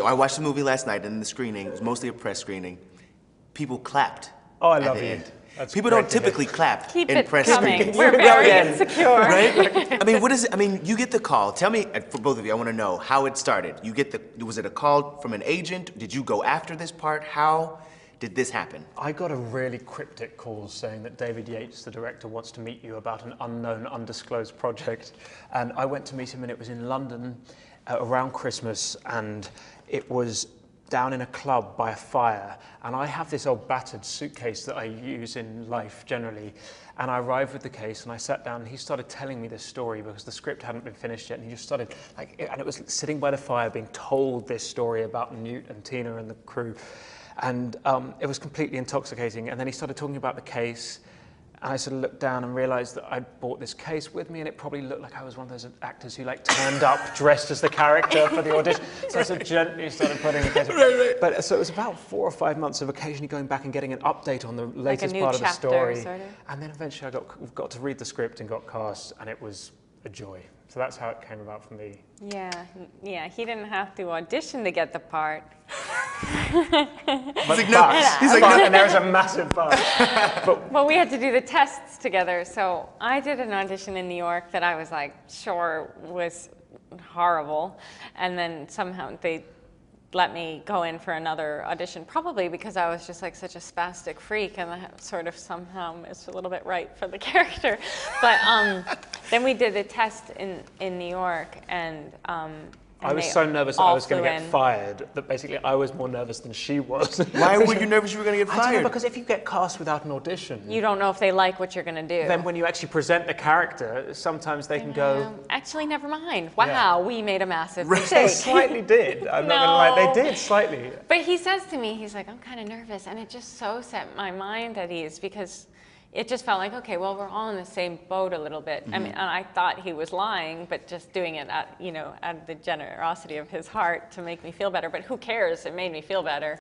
I watched the movie last night, and in the screening, it was mostly a press screening, people clapped. Oh, I love it. People don't typically clap in press screenings. We're very insecure. Right? I mean, what is it? I mean, you get the call. Tell me, for both of you, I want to know how it started. Was it a call from an agent? Did you go after this part? How did this happen? I got a really cryptic call saying that David Yates, the director, wants to meet you about an unknown, undisclosed project. And I went to meet him, and it was in London around Christmas, and it was down in a club by a fire, and I have this old battered suitcase that I use in life generally, and I arrived with the case and I sat down and he started telling me this story because the script hadn't been finished yet, and he just started and it was sitting by the fire being told this story about Newt and Tina and the crew, and it was completely intoxicating. And then he started talking about the case, and I sort of looked down and realized that I'd brought this case with me, and it probably looked like I was one of those actors who turned up dressed as the character for the audition. So I sort of gently started putting the case. Right. But so it was about 4 or 5 months of occasionally going back and getting an update on the latest part of the story. Sort of. And then eventually I got to read the script and got cast, and it was a joy. So that's how it came about for me. Yeah, he didn't have to audition to get the part. He's like, no. And there's a massive but. Well, we had to do the tests together. So I did an audition in New York that I was sure was horrible. And then somehow they let me go in for another audition, probably because I was just such a spastic freak, and that sort of somehow missed a little bit right for the character. But then we did a test in New York, and I was so nervous that I was going to get fired that basically I was more nervous than she was. Why were you nervous you were going to get fired? I don't know, because if you get cast without an audition, you don't know if they like what you're going to do. Then when you actually present the character, sometimes they can go, actually, never mind. Wow, we made a massive mistake. They slightly did. I'm not going to lie, they did slightly. But he says to me, he's like, I'm kind of nervous. And it just so set my mind at ease, because it just felt like, okay, well, we're all in the same boat a little bit. I mean, and I thought he was lying, but just doing it out of the generosity of his heart to make me feel better. But who cares? It made me feel better.